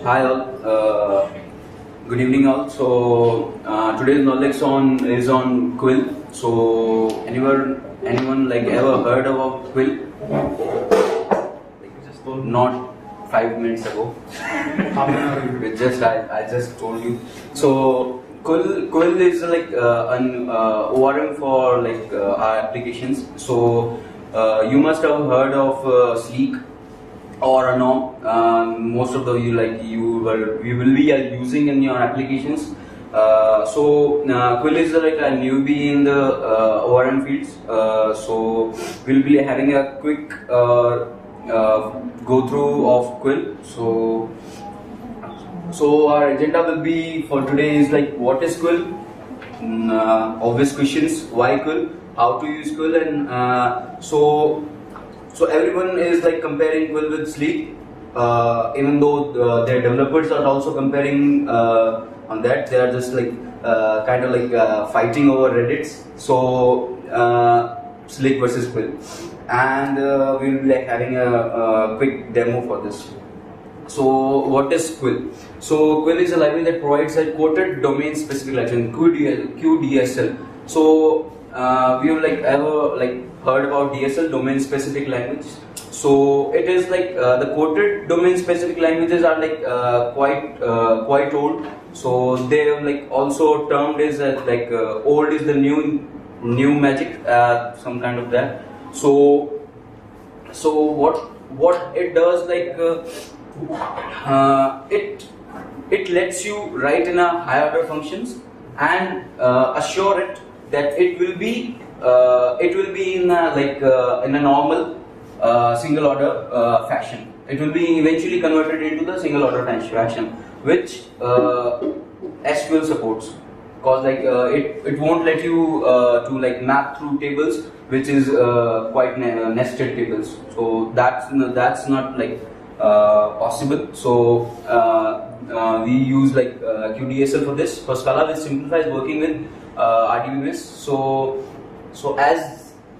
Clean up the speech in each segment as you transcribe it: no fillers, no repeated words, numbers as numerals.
Hi all. Good evening all. So today's knowledge is on Quill. So anyone like ever heard about Quill? Not 5 minutes ago. I just told you. So Quill is like an ORM for like our applications. So you must have heard of Sleek or a norm. Most of you will be using in your applications. Quill is like a newbie in the ORM fields. So we'll be having a quick go through of Quill. So our agenda will be for today is like what is Quill, obvious questions, why Quill, how to use Quill, and so everyone is like comparing Quill with Sleek, even though their developers are also comparing on that. They are just like kind of like fighting over Reddits. So Sleek versus Quill, and we will be like having a quick demo for this. So what is Quill? So Quill is a library that provides a quoted domain specific language, QDSL. So we have like ever like heard about DSL, domain specific language. So it is like the quoted domain specific languages are like quite old. So they have like also termed as like old is the new magic, some kind of that. So what it does, like it lets you write in a higher order functions and assure it that it will be in a normal single order fashion. It will be eventually converted into the single order fashion, which SQL supports. Cause like it won't let you to like map through tables, which is quite nested tables. So that's not like possible. So we use like QDSL for this. For Scala, which simplifies working with RDBMS. So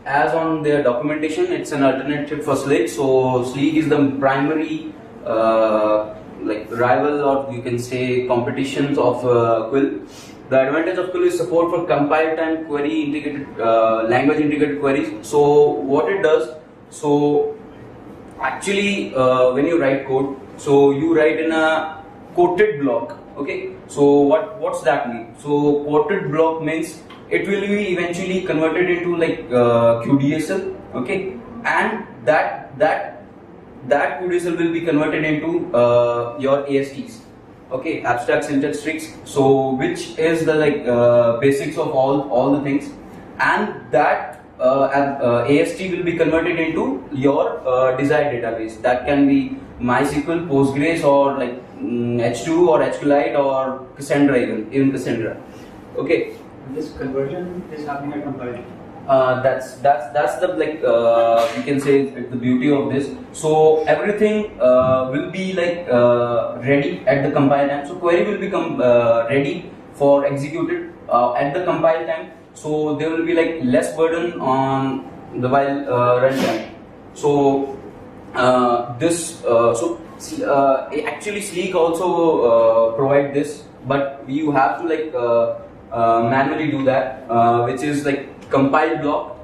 as on their documentation, it's an alternative for Sleek. So Sleek is the primary like rival, or you can say competitions of Quill. The advantage of Quill is support for compile time query integrated language integrated queries. So what it does, so actually when you write code, so you write in a quoted block. Okay, so what's that mean? So quoted block means it will be eventually converted into like QDSL. Okay, and that QDSL will be converted into your ASTs. Okay, abstract syntax tricks. So which is the like basics of all the things, and that AST will be converted into your desired database. That can be MySQL, Postgres, or like H2 or SQLite or Cassandra, even Cassandra. Okay. This conversion is happening at compile. That's the like we can say the beauty of this. So everything will be like ready at the compile time. So query will become ready for executed at the compile time. So there will be like less burden on the while runtime. So actually Sleek also provide this, but you have to like manually do that, which is like compile block.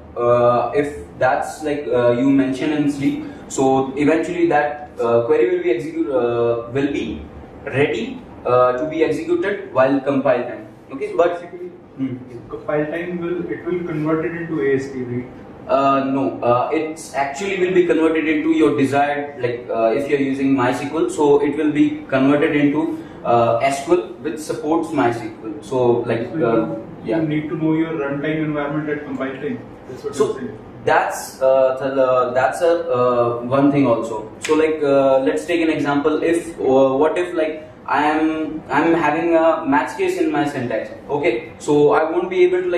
If that's like you mention in Sleek, so eventually that query will be ready to be executed while compile time. Okay, but compile time will convert it into AST, right? No, it's actually will be converted into your desired, like if you're using MySQL, so it will be converted into SQL, which supports MySQL. So like you need to know your runtime environment at compile time. That's what you're saying. That's one thing also. So like let's take an example. If what if like I'm having a match case in my syntax. Okay, so I won't be able to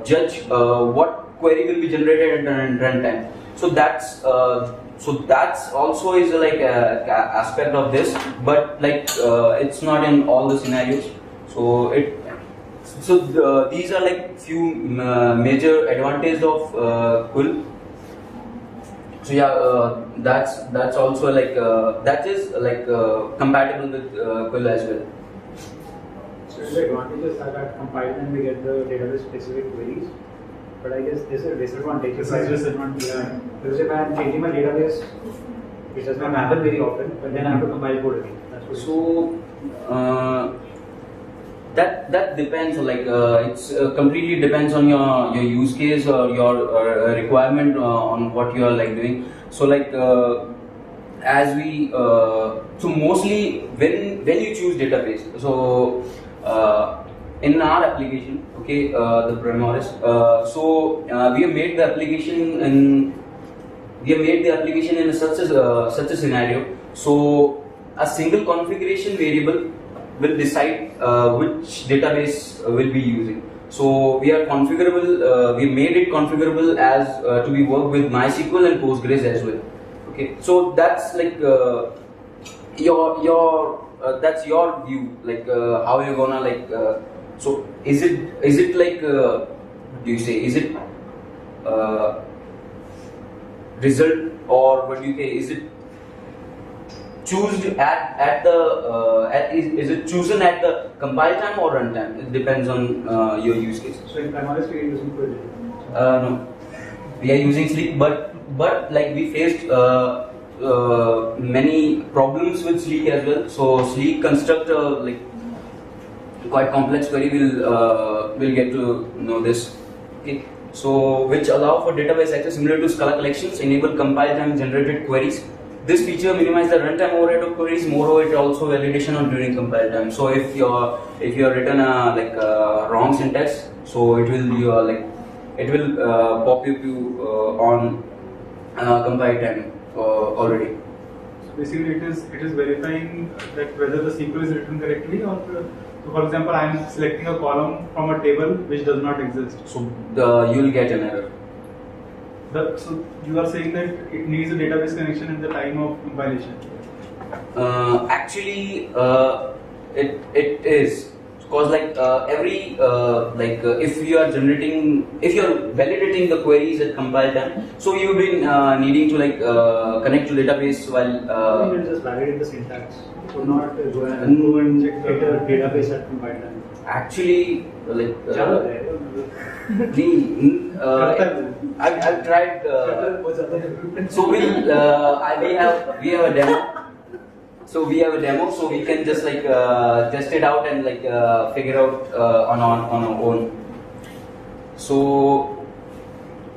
judge what query will be generated at runtime. So that's also is like a aspect of this, but like it's not in all the scenarios. So these are like few major advantages of Quill. So yeah, that's also like that is like compatible with Quill as well. So the advantages are that compile time we get the database specific queries, but I guess there's a disadvantage. This is disadvantage. Yeah. Because if I am changing my database, which does not happen very often, but then I have to compile code again. That's what So that depends. Like it's completely depends on your use case or your requirement on what you are like doing. So like as we so mostly when you choose database. So in our application, okay, the Primoris. So we have made the application in such a scenario. So a single configuration variable will decide which database we'll be using. So we are configurable. We made it configurable as to be work with MySQL and Postgres as well. Okay, so that's like your that's your view, like how you're gonna like. So is it like what do you say? Is it result, or what do you say? Is it chosen at the is it chosen at the compile time or runtime? It depends on your use case. So in Primoris we are using Quill. No, we are using Sleek, but like we faced many problems with Sleek as well. So Sleek construct like quite complex query. We'll get to know this. Okay. So which allow for database access similar to Scala collections, enable compile time generated queries. This feature minimizes the runtime overhead of queries. Moreover, it also validation on during compile time. So if you're written a wrong syntax, so it will be it will pop you on compile time already. So basically, it is verifying that whether the SQL is written correctly, or so for example, I am selecting a column from a table which does not exist. So you will get an error. So you are saying that it needs a database connection at the time of compilation. Actually, it is. Because like every if you are validating the queries at compile time, so you've been needing to like connect to database while You can just validate the syntax. So not go and check the database at compile time. actually like I've tried. So we have a demo. So we have a demo, so we can just like test it out and like figure out on our own. So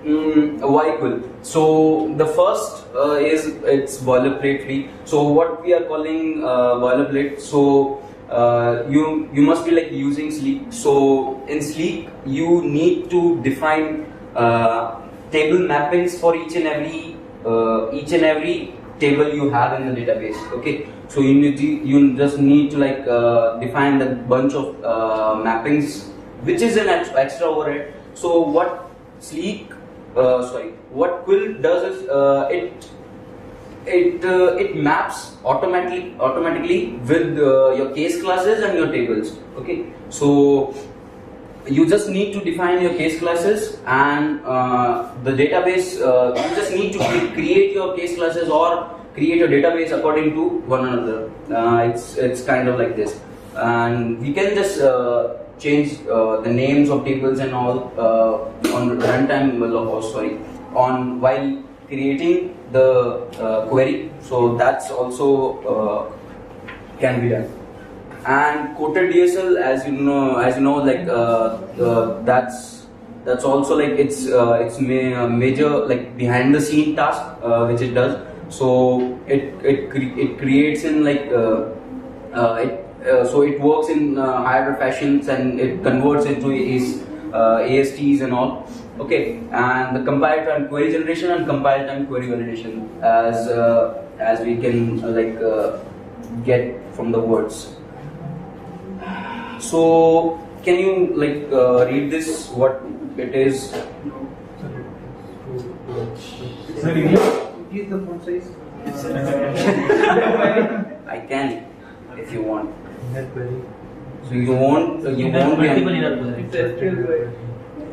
why Quill? So the first is it's boilerplate free. So what we are calling boilerplate. So you must be like using Sleek. So in Sleek you need to define table mappings for each and every table you have in the database. Okay, so you just need to like define that bunch of mappings, which is an extra overhead. So what what Quill does is it maps automatically with your case classes and your tables. Okay, so you just need to define your case classes and the database. You just need to create your case classes or create a database according to one another. It's kind of like this, and we can just change the names of tables and all on runtime. On while creating the query. So that's also can be done. And quoted DSL, as you know, like that's also like it's major like behind the scene task which it does. So it creates in like so it works in higher fashions and it converts into ASTs and all. Okay, and the compile time query generation and compile time query validation as we can get from the words. So can you like read this what it is? Is there English? Increase the font size. I can if you want. So you won't be.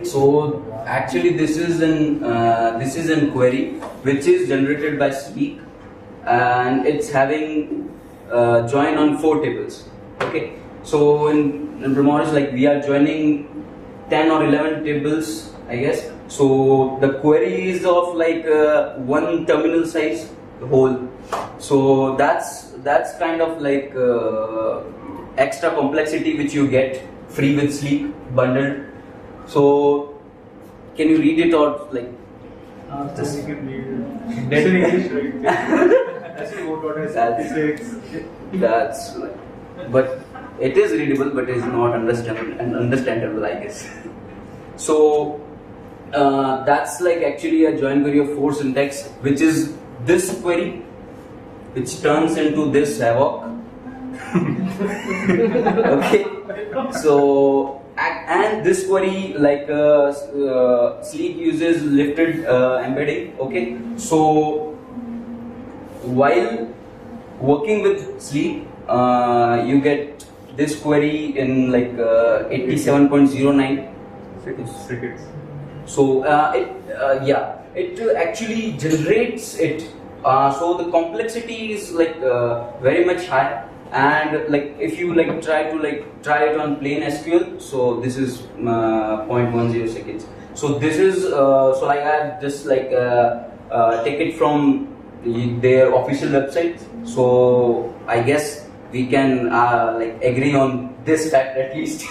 So Actually, this is an query which is generated by Sleek, and it's having join on 4 tables. Okay, so in Primoris, like we are joining 10 or 11 tables, I guess. So the query is of like one terminal size whole. So that's kind of like extra complexity which you get free with Sleek bundled. So can you read it or like? Just you can read it. That's in English, right? That's like, but it is readable, but it is not understandable, I guess. So that's like actually a join query of 4 syntax, which is this query, which turns into this havoc. Okay, so and this query like Sleek uses lifted embedding. Okay, so while working with Sleek, you get this query in like 87.09 seconds. So it actually generates it. So the complexity is like very much high, and like if you like try it on plain SQL, so this is 0.10 seconds. So this is so like I just like take it from their official website. So I guess we can like agree on this fact at least.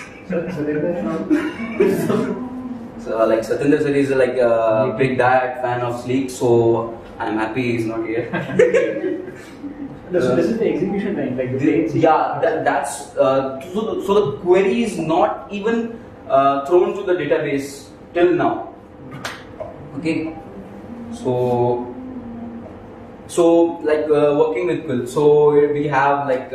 So like Satinder sir is like a big diehard fan of Sleek, so I'm happy he's not here. So this is the execution time, like that's so the query is not even thrown to the database till now. Okay, so like working with Quill, so we have like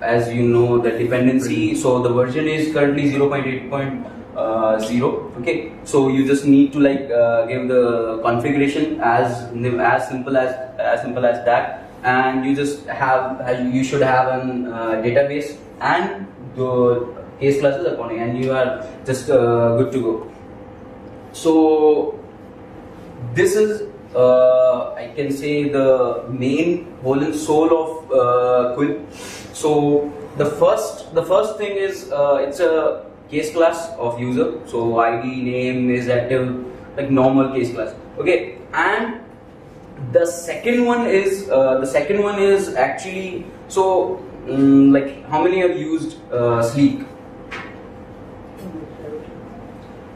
as you know the dependency. So the version is currently 0.8.0. Okay, so you just need to like give the configuration as simple as that, and you just you should have an database and the case classes according, and you are just good to go. So this is I can say the main whole and soul of Quill. So the first thing is it's a case class of user. So ID, name is active, like normal case class. Okay, and the second one is actually so like how many have used Sleek?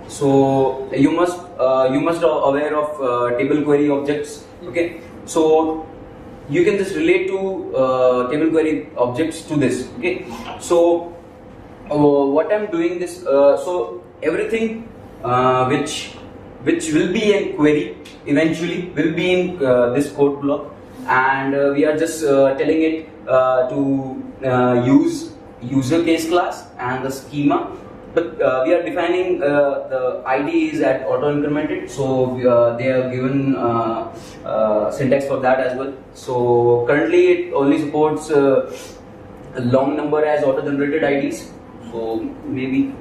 So you must aware of table query objects. Okay, so you can just relate to table query objects to this. Okay, so what I'm doing this so everything which will be a query eventually will be in this code block, and we are just telling it to use user case class and the schema. But we are defining the ID is at auto incremented, so they are given syntax for that as well. So currently it only supports a long number as auto generated IDs. So maybe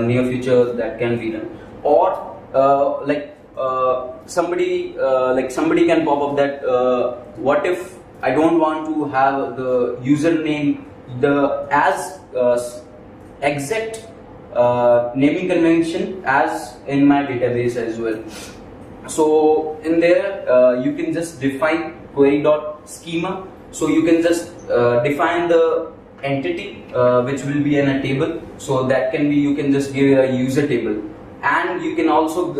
near future that can be done, or somebody can pop up that what if I don't want to have the username as exact naming convention as in my database as well. So in there you can just define query.schema. So you can just define the entity which will be in a table. So that can be, you can just give a user table, and you can also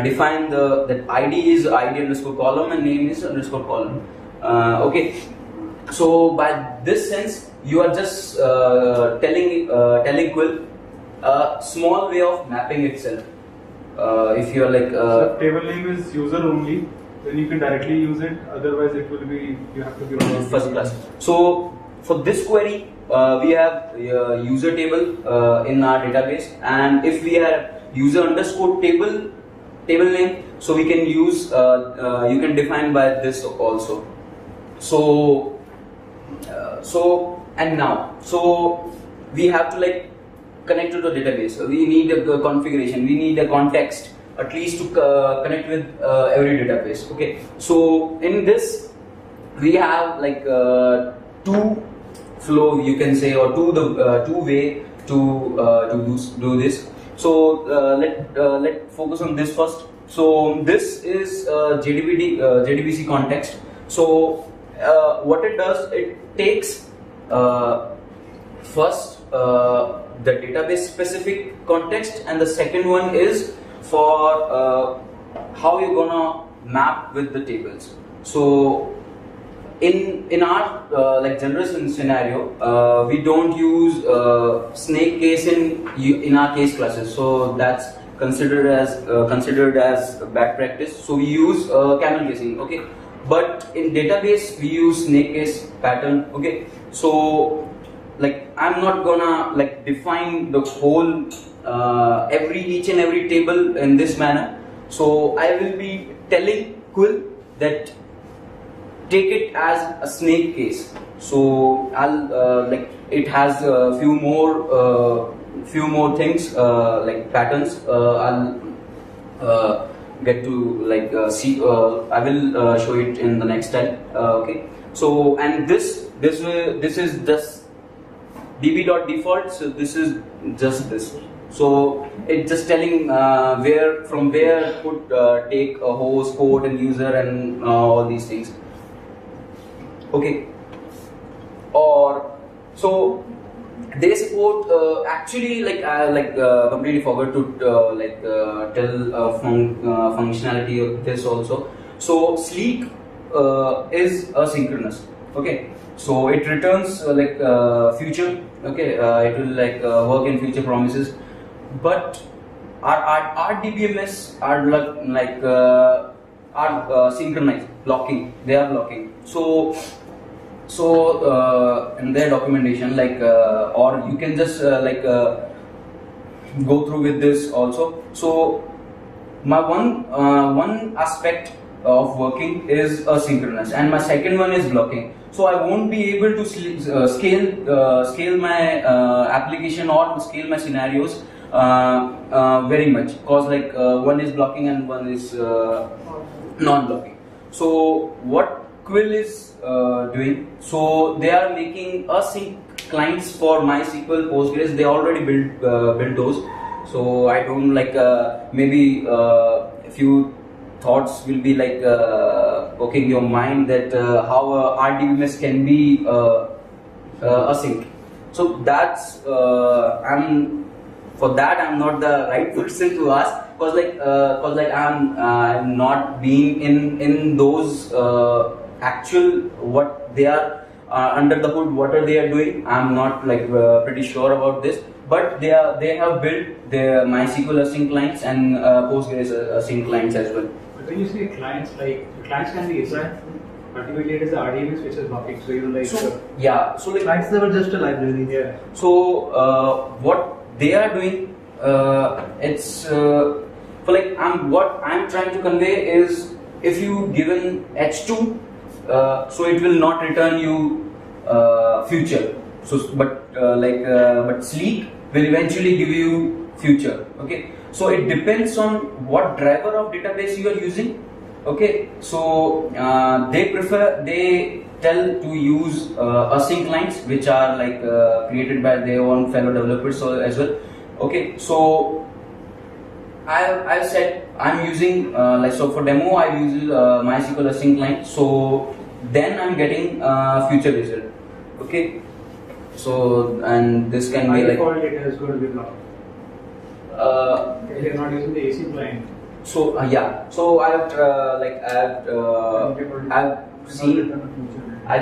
define that ID is ID underscore column and name is underscore column. Okay, so by this sense you are just telling Quill a small way of mapping itself. If you are like so if table name is user only, then you can directly use it. Otherwise it will be, you have to give first class. So for this query we have user table in our database, and if we have user underscore table name, so we can use you can define by this also. So and now so we have to like connect to the database, we need a configuration, we need a context at least to connect with every database. Okay, so in this we have like two flow, you can say, or two way to do this. So let focus on this first. So this is JDBC context. So what it does, it takes first the database specific context, and the second one is for how you're gonna map with the tables. So in our like general scenario, we don't use snake case in our case classes, so that's considered as bad practice. So we use camel casing. Okay, but in database we use snake case pattern. Okay, so like I'm not gonna like define the whole each and every table in this manner. So I will be telling Quill that take it as a snake case. So I'll like it has a few more things like patterns. I'll get to like see. I will show it in the next time. Okay. So and this is just db.default. So this is just this. So it's just telling from where could take a host, port, and user, and all these things. Okay, or so they support actually like I completely forgot to tell functionality of this also. So sleek is asynchronous. Okay, so it returns future. Okay, it will like work in future promises, but our DBMS are synchronized, blocking. They are blocking. So in their documentation, or you can just go through with this also. So my one aspect of working is asynchronous, and my second one is blocking. So I won't be able to scale my application or scale my scenarios very much, because one is blocking and one is non-blocking. So what Quill is doing, so they are making async clients for MySQL, Postgres. They already built those. So I don't maybe a few thoughts will be poking your mind that how RDBMS can be async. So that's for that I'm not the right person to ask, because I'm not being in those actual what they are under the hood, what are they are doing. I'm not pretty sure about this, but they have built their MySQL async clients and Postgres async clients as well. But when you say clients, clients can be async, particularly it is the RDBMS which is blocking. So yeah, so clients, they were just a library. Yeah. So what they are doing, it's what I'm trying to convey is, if you given h2, so it will not return you future. So but sleek will eventually give you future. Okay, so it depends on what driver of database you are using. Okay, so they tell to use async clients, which are created by their own fellow developers as well. Okay, so I said I'm using so for demo I use MySQL async client. So then I'm getting future result. Okay, so and this can be default data is going to be blocked. You're not using the AC client. So yeah, so I've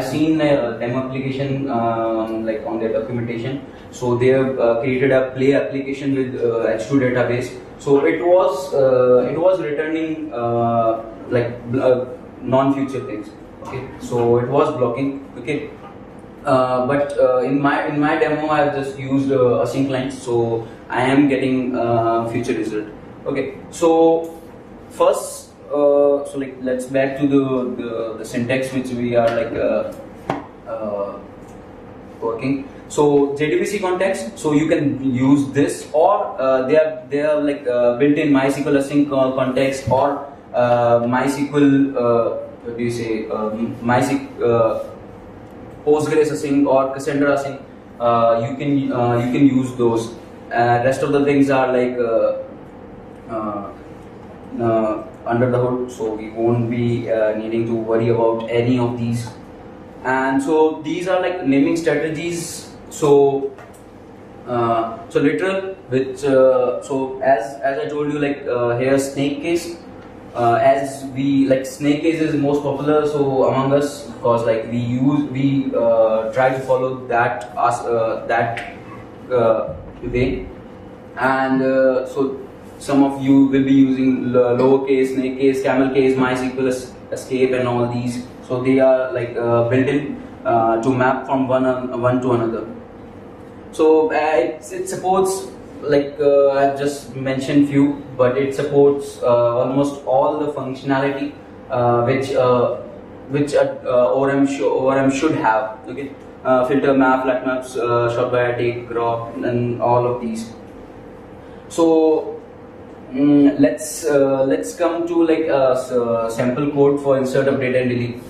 seen a demo application on their documentation. So they have created a play application with H2 database. So it was returning non-future things. Okay, so it was blocking. Okay, but in my demo I've just used async clients, so I am getting future result. Okay, so first, let's back to the syntax which we are working. So JDBC context, so you can use this, or they are like built-in MySQL async context, or MySQL what do you say MySQL Postgres async or Cassandra async. You can use those. Rest of the things are like under the hood, so we won't be needing to worry about any of these. And so these are like naming strategies. So literal, which so as I told you, like here snake case, as we like snake case is most popular so among us, because like we try to follow that way. And so some of you will be using lowercase, snake case, camel case, MySQL escape and all these. So they are like built in to map from one to another. So it supports, like I just mentioned few, but it supports almost all the functionality which ORM should have. Okay, filter map, flat maps, short by take, graph, and all of these. So let's come to like a sample code for insert, update, and delete.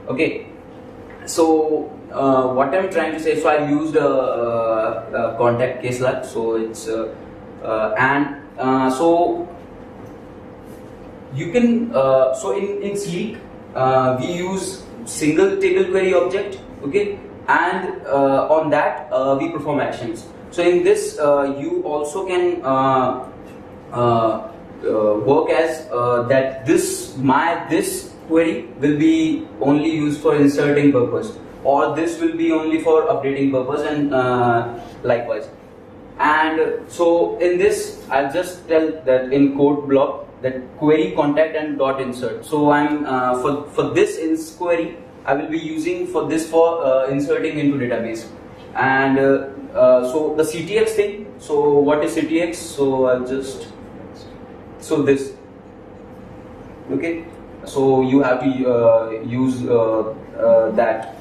Okay, so what I'm trying to say, so I used a contact case lab, so it's so you can so in Sleek we use single table query object, okay, and on that we perform actions. So in this you also can work as that this query will be only used for inserting purpose, or this will be only for updating purpose, and likewise. And so in this I'll just tell that in code block that query contact and dot insert. So I'm for this query I will be using for this for inserting into database. And so the CTX thing, so what is CTX? So I'll just, so this, okay, so you have to use that.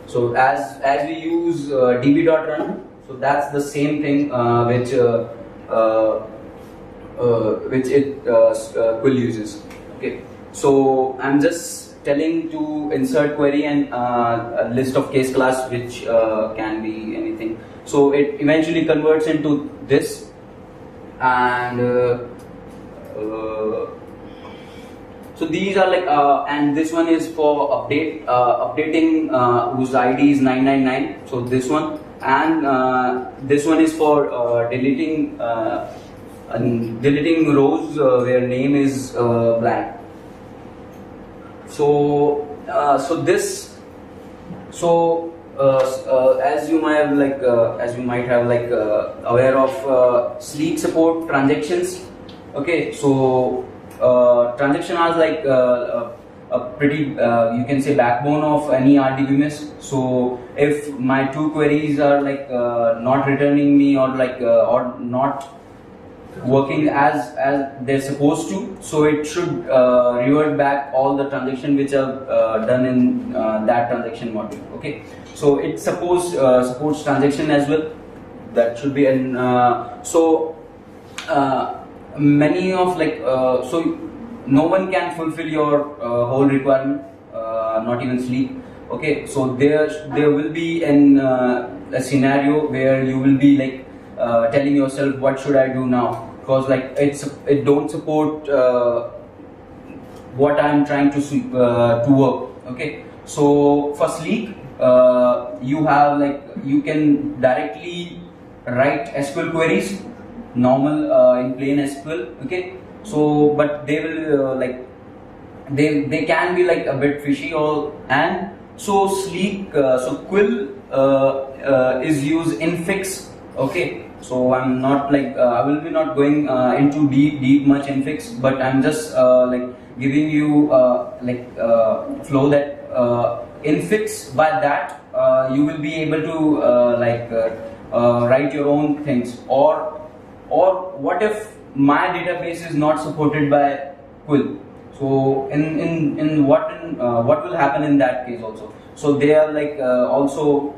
So as we use db.run, so that's the same thing which Quill uses. Okay, so I'm just telling to insert query and a list of case class which can be anything. So it eventually converts into this, and so these are like and this one is for updating whose ID is 999. So this one, and this one is for deleting rows where name is blank. So as you might have like aware of Sleek support transactions. Okay, so transaction are like a pretty you can say backbone of any RDBMS. So if my two queries are like not returning me, or like or not working as they're supposed to, so it should revert back all the transactions which are done in that transaction module. Okay, so it supports transaction as well. That should be an many of like so no one can fulfill your whole requirement, not even Sleek. Okay, so there will be a scenario where you will be like telling yourself, what should I do now? Because like it don't support what I'm trying to work. Okay, so for Sleek you have like you can directly write SQL queries normal in plain SQL. Okay, so but they will like they can be like a bit fishy, or and so Sleek so Quill is used infix. Okay, so I'm not like I will be not going into deep much infix, but I'm just like giving you like flow that infix. By that you will be able to like write your own things, or what if my database is not supported by Quill? So in what will happen in that case also? So they are like also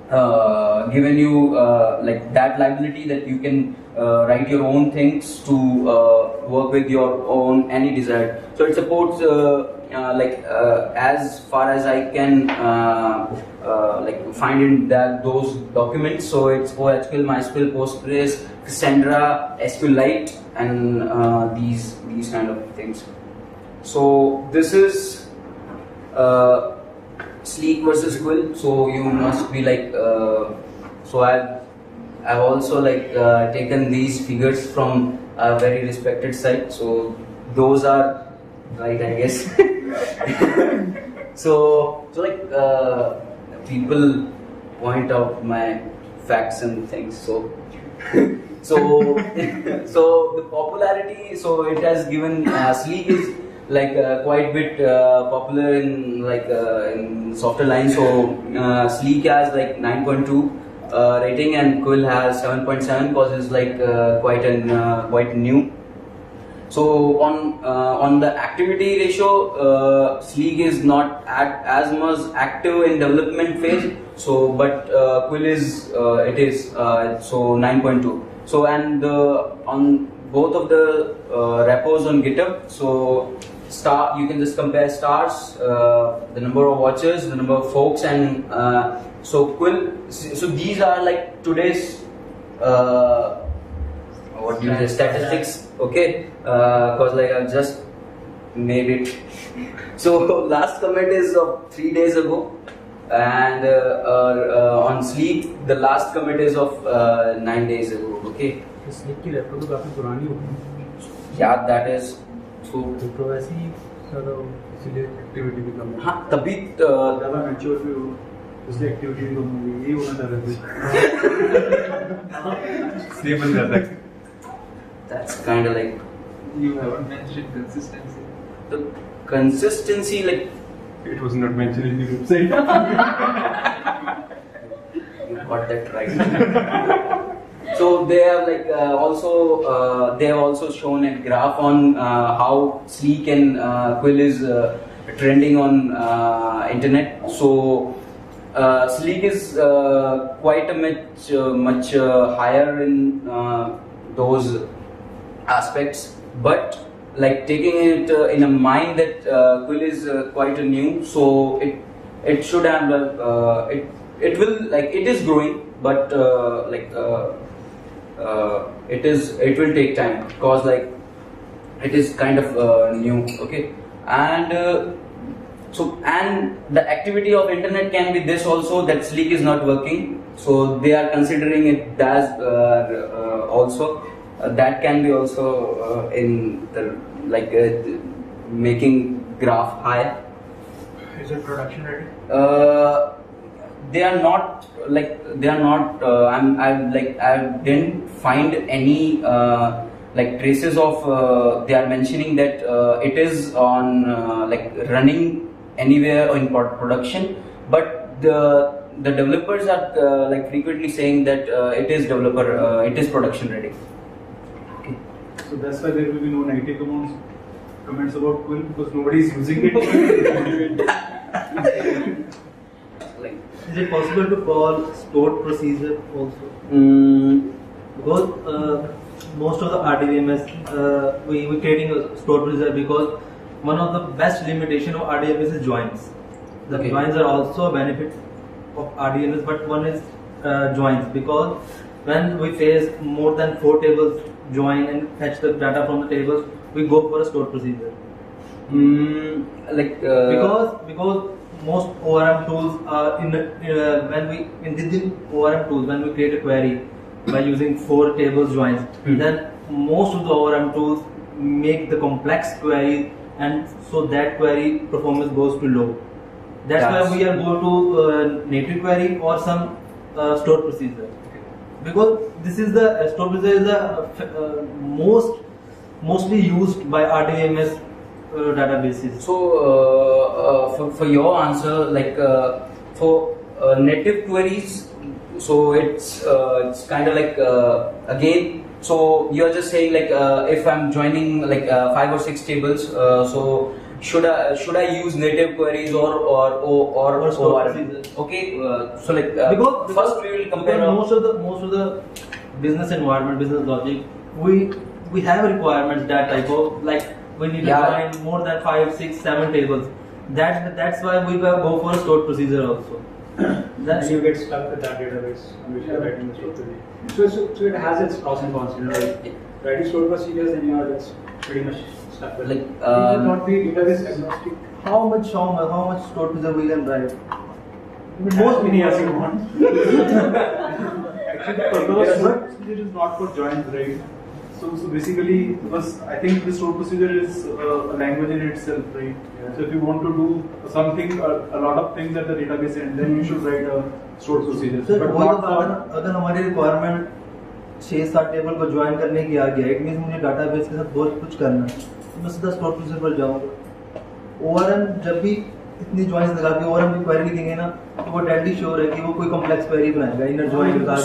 given you like that liability that you can write your own things to work with your own any desired. So it supports as far as I can like find in that those documents. So it's OSQL, MySQL, Postgres, Cassandra, SQLite, and these kind of things. So this is Sleek versus Quill. So you must be like so I've also like taken these figures from a very respected site. So those are right, I guess. so like people point out my facts and things. So so the popularity. So it has given Sleek is like quite bit popular in like in software line. So Sleek has like 9.2 rating and Quill has 7.7 because it's like quite new. So on the activity ratio, Sleek is not as much active in development phase. So but Quill is it is so 9.2. So and on both of the repos on GitHub. So you can just compare stars, the number of watchers, the number of folks, and so Quill. So these are like today's what do you say, statistics, okay? Because like I've just made it. So last commit is of 3 days ago, and on Sleek the last commit is of 9 days ago, okay? Sleek की repo तो काफी पुरानी होगी। Yeah, that is so. तो वैसे ही ज़्यादा इसलिए activity भी कम है। हाँ तभी ज़्यादा मैच्योर भी हो इसलिए एक्टिविटी भी कम होगी, यही होना चाह रहे थे। Stable ज़्यादा। That's kind of like. You haven't mentioned consistency. The consistency, like. It was not mentioned in the website. You got that right. So they have like they have also shown a graph on how Sleek and Quill is trending on internet. So Sleek is quite a much higher in those aspects, but like taking it in a mind that Quill is quite a new, so it should have it will like it is growing, but it will take time because like it is kind of new, okay? And so and the activity of internet can be this also, that Sleek is not working, so they are considering it as also that can be also in the like making graph high. Is it production ready? They are not like I didn't find any like traces of they are mentioning that it is on like running anywhere in production, but the developers are like frequently saying that it is production ready. So that's why there will be no negative comments about Quill, because nobody is using it. Like, is it possible to call stored procedure also? Because most of the RDBMS we creating a stored procedure, because one of the best limitation of RDBMS is joins. The okay. Joins are also a benefit of RDBMS, but one is joins, because when we face more than 4 tables join and fetch the data from the tables, we go for a stored procedure. Because most ORM tools are within ORM tools, when we create a query by using 4 tables joins, then most of the ORM tools make the complex query, and so that query performance goes to low. That's why we are go to native query or some stored procedure. Because this is the stored procedure is the mostly used by RDBMS databases. So for your answer, like for native queries, so it's kind of like again. So you are just saying like if I'm joining like 5 or 6 tables, so should I use native queries or stored ORM? procedures. Okay, so like Because first we will compare most of the business environment, business logic, we have requirements that type of, like we need to join more than 5, 6, 7 tables. That's why we go for a stored procedure also. And you get stuck with that database on which you're writing the stored procedure. So it has its pros and cons. Like writing stored procedures, then you are just pretty much stuck with. Like, you should not be database agnostic. How much stored procedure we can write? Most many as you want. Actually, the purpose of stored procedure is not for joins, right? So basically, because I think the stored procedure is a language in itself, right? Yeah. So if you want to do something, a lot of things at the database end, then you should write a stored procedure. So But not for अगर हमारी requirement 6-7 table को join करने की आ गया, it means मुझे database के साथ बहुत कुछ करना है, तो मैं सीधा स्टोर प्रोसीजर पर जाऊंगा। ओआरएम जब भी इतनी ज्वाइंस लगा के ओआरएम की क्वेरी लिखेंगे ना, तो वो डेडली श्योर है कि वो कोई कॉम्प्लेक्स क्वेरी बनाएगा, इनर ज्वाइन लगा के।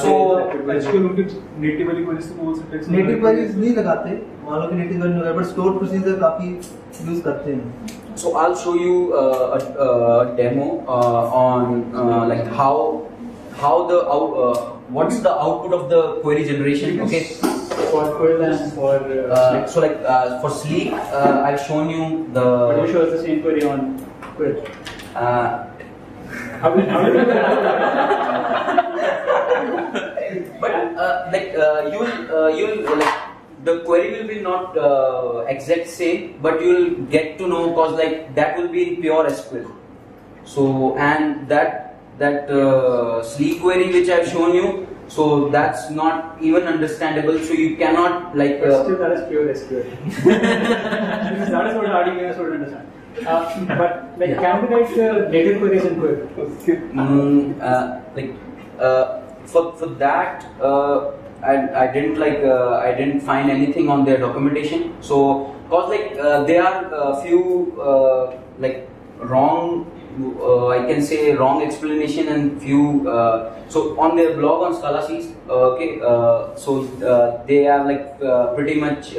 SQL उनके नेटिव वाली क्वेरीज को बोल सकते हैं। नेटिव क्वेरीज नहीं लगाते, मान लो कि नेटिव क्वेरी नहीं, बट स्टोर प्रोसीजर काफी यूज करते हैं। So I'll show you a demo on like how the what's the output of the query generation. Okay, For Quill and for so like for Sleek, I've shown you the. but you show us the same query on Quill. How will you do that? But like you'll like the query will be not exact same, but you'll get to know, because like that will be in pure SQL. So and that Sleek query which I've shown you, so that's not even understandable. So you cannot like. But still, that is pure SQL. Because that is what RDBMS would understand. But like, can we write native queries in Quill? For that, I didn't like I didn't find anything on their documentation. So cause like there are a few like wrong. I can say wrong explanation and few. So on their blog on Scala Seas, okay. So they have like pretty much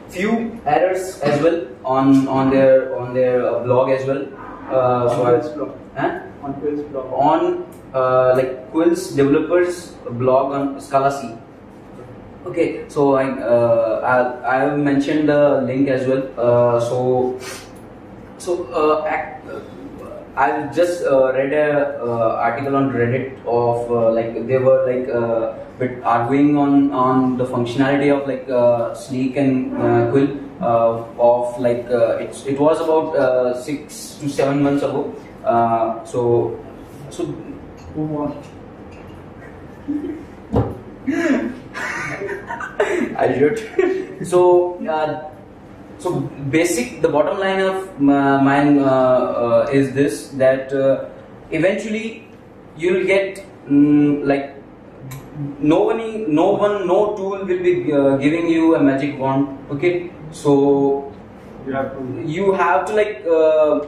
few errors as well on their blog as well. On Quill's blog. On Quill's blog. On like Quill's developers blog on Scala C. Okay, so I have mentioned the link as well. I just read a article on Reddit of like they were like bit arguing on the functionality of like Sleek and Quill of like it was about 6 to 7 months ago. So Who won? I should. So basic. The bottom line of mine is this, that eventually you'll get like no tool will be giving you a magic wand. Okay, so you have to like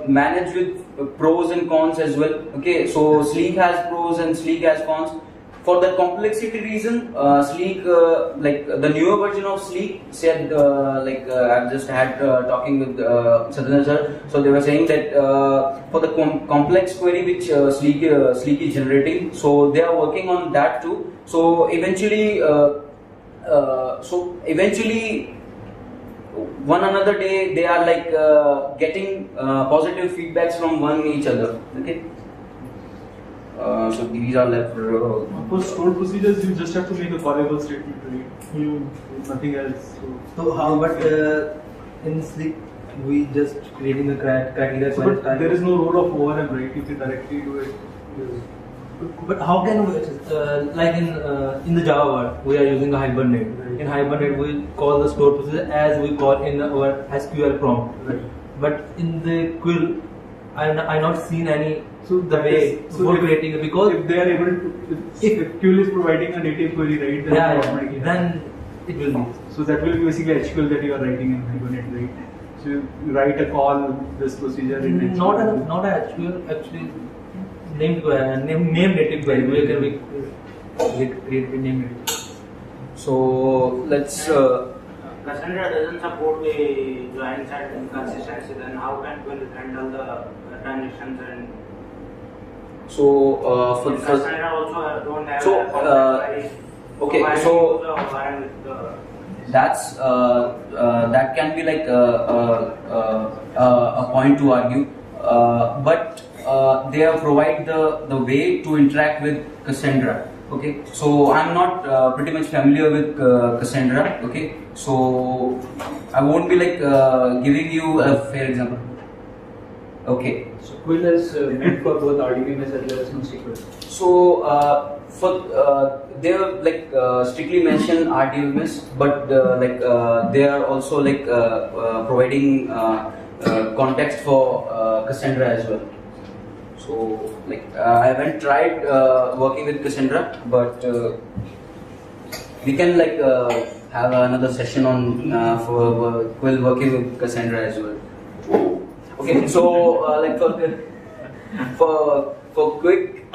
manage with pros and cons as well. Okay, so Sleek has pros and Sleek has cons. For the complexity reason, Sleek, like the newer version of Sleek said, like I've just had talking with Sadhana sir, so they were saying that for the complex query which Sleek is generating, so they are working on that too. So eventually, one another day they are like getting positive feedbacks from one each other. Okay. So these are like for stored procedures, you just have to make a callable statement, right? Nothing else. So how? But in Sleek, we just creating a criteria. So, but there is no role of ORM, right? You can directly do it. But how can we, like in the Java world, we are using a Hibernate. Right. In Hibernate, we call the stored procedure as we call in our SQL prompt. Right. But in the Quill, I not seen any. So the way for creating it, because if they are able to, if Quill is providing a native query, right? Then automatically then it will be. So that will be basically HQL that you are writing in Hibernate, right? So you write a call this procedure in HQL. Not a HQL, actually named name native query. We create a name native. So let's Cassandra doesn't support the join side inconsistency, then how can Quill handle the transitions and So for Cassandra also don't have So, a complex queries. okay, Why so- use the ORM with the that's that can be like a point to argue, but they have provide the way to interact with Cassandra. Okay, so I'm not pretty much familiar with Cassandra. Okay, so I won't be like giving you a fair example. Okay, So Quill is meant for both RDBMS as well as NoSQL. so they are like strictly mention RDBMS, but they are also like providing context for Cassandra as well. So like I haven't tried working with Cassandra, but we can like have another session on for Quill working with Cassandra as well. Okay, so like for quick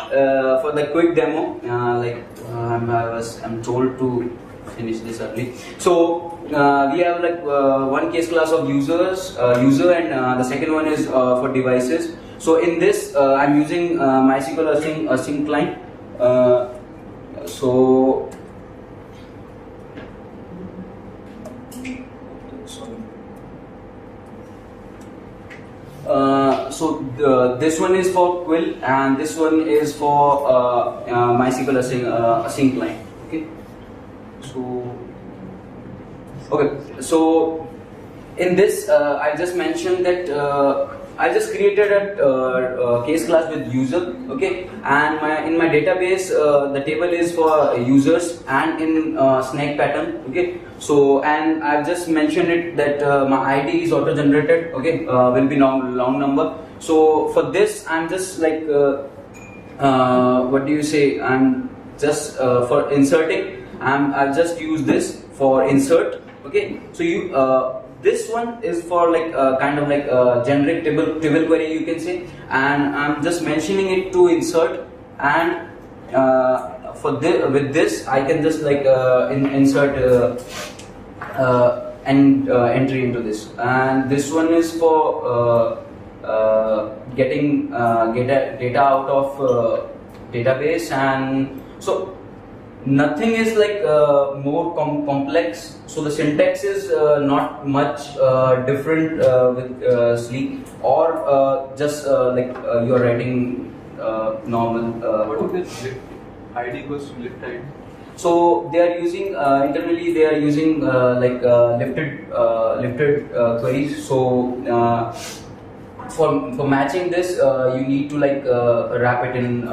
for the quick demo, I'm told to finish this early. So we have like one case class of user, and the second one is for devices. So in this, I'm using MySQL async client. So this one is for Quill, and this one is for MySQL async client. Okay. So in this, I just mentioned that I just created a case class with user. Okay, and in my database, the table is for users and in snake pattern. Okay, so and I've just mentioned it that my ID is auto generated. Okay, will be long number. So for this, I'm just like what do you say? I'm just for inserting. I've just used this for insert. Okay, so you this one is for like kind of like generic table query, you can say, and I'm just mentioning it to insert, and with this I can just like insert and entry into this, and this one is for getting data out of database, and so nothing is like more complex. So the syntax is not much different with Sleek, or just like you're writing normal. What is this lift? ID equals to lift ID? So they are using internally they are using like lifted queries. So for matching this, you need to like wrap it in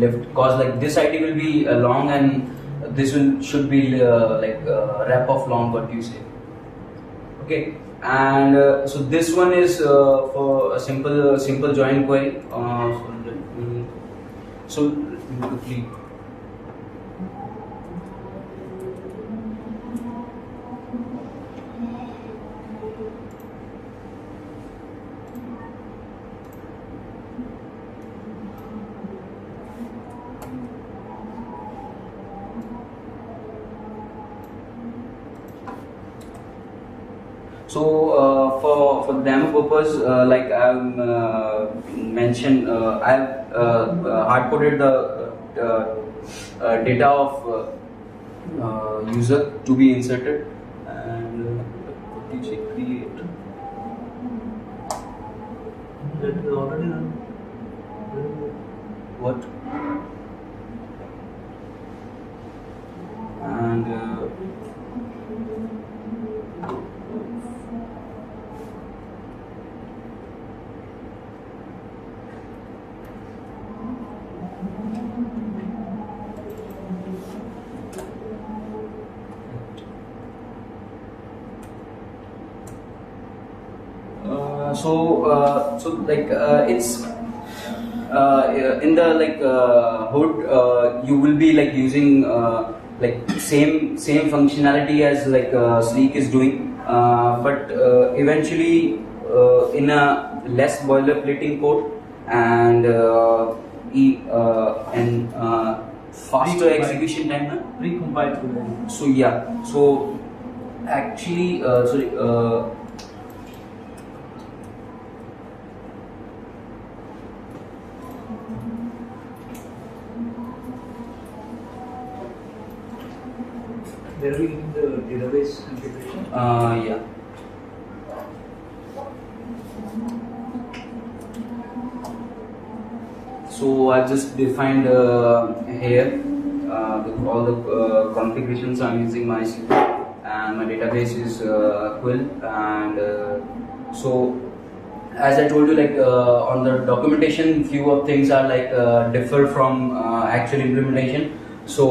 lift, cause like this ID will be long and this should be like wrap of long, what you say. Okay, and so this one is for a simple join query. So quickly. So for demo purpose, like I've mentioned, I've hard coded the data of user to be inserted, and create. That is already done. What? And so like it's in the like hood, you will be like using like same functionality as like Sleek is doing, but eventually in a less boilerplating code, and faster execution time. Precompiled to So yeah, so actually, sorry. There will be in the database configuration. Yeah. So I just defined here all the configurations I'm using MySQL, and my database is Quill, and so as I told you, like on the documentation, few of things are like differ from actual implementation. So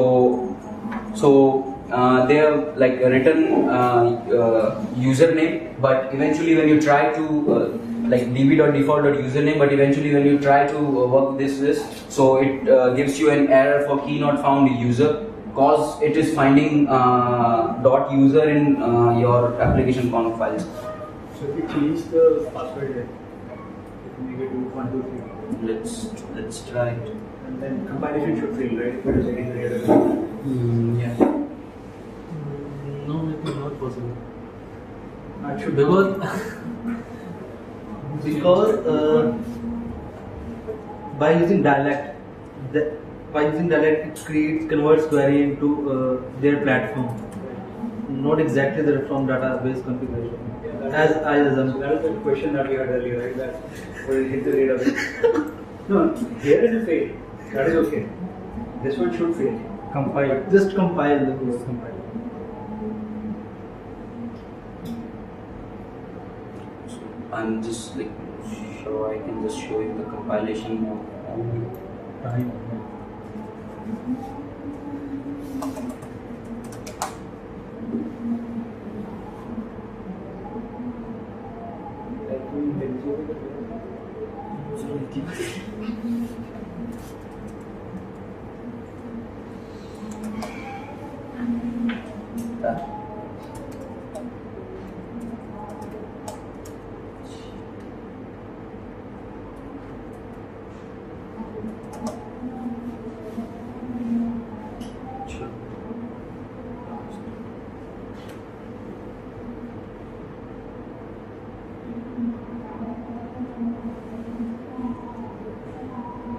they have like a written username, but eventually when you try to like db.default.username, but eventually when you try to work with this, so it gives you an error for key not found user, cause it is finding .user in your application conf files. So if you change the password here, if you make it to 1, 2, 3, Let's try it. and then compilation should fail, right? If it is getting the database. Yeah. No, it is not possible. It should Because by using dialect, it converts query into their platform, not exactly the from database configuration. As I assume. That is the question that we had earlier, right? That will it hit the database? No, here is a fail. That is okay. This one should fail. Compile. Just compile the code. Compile. I'm just like sure I can just show you the compilation of that.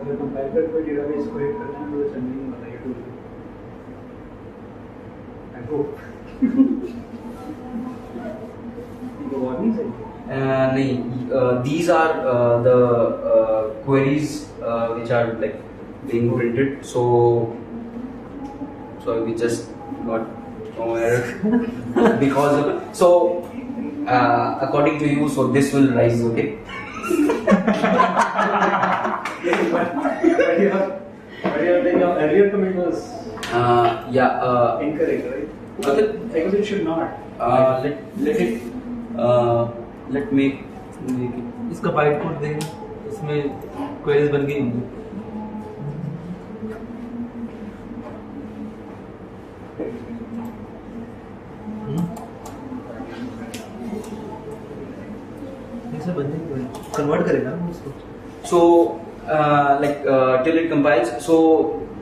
अगर compiler कोई database को hit करना है तो चंदनी बताइए tool I hope. ये warning चाहिए. These are the queries which are like being printed. So we just got no error because of, so according to you, so this will rise, okay? But your earlier comment was incorrect, right? Because it should not. Let make it. इसका byte code देंगे, इसमें queries बन गई होंगी. इसे बंदे convert करेगा ना उसको. So till it compiles, so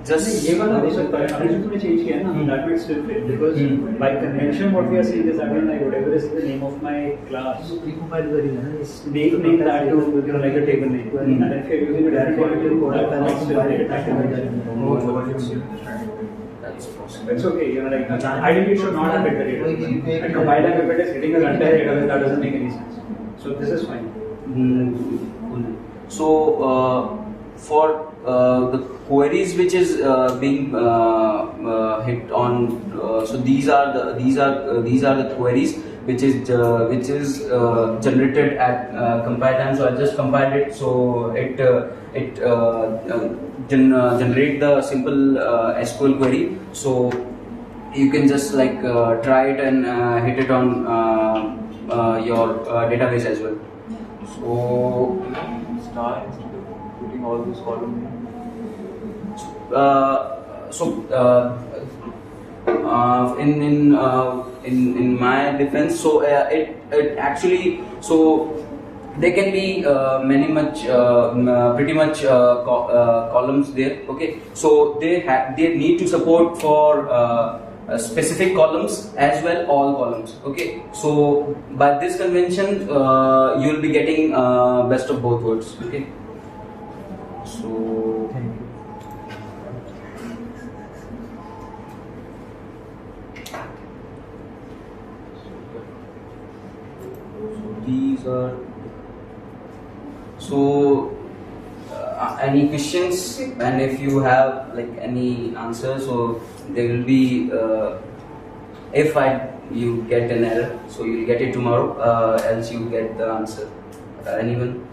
just ये वाला हो सकता है. अगर तुमने change किया ना, that will still fail because by convention what we are saying is again like whatever is the name of my class, प्रीकम्पाइल करेगा ना, name that to like a table name, and if you're using a direct connector code, that will still be attacked. that's possible. It's okay, like ideally it should not have hit the database. And compiler if it is hitting the entire database, that doesn't make any sense. So this is fine. Cool. So for the queries which is being hit on, so these are the queries which is generated at compile time. So I just compiled it, so it generate the simple SQL query. So you can just like try it and hit it on your database as well. So Star instead of putting all those columns. In my defense, so it actually, so there can be pretty much columns there. Okay, so they need to support for specific columns as well, all columns. Okay, so by this convention you will be getting best of both worlds. Okay, so Thank you. these are so any questions, and if you have like any answers, so there will be if you get an error, so you'll get it tomorrow, else you get the answer. Anyone?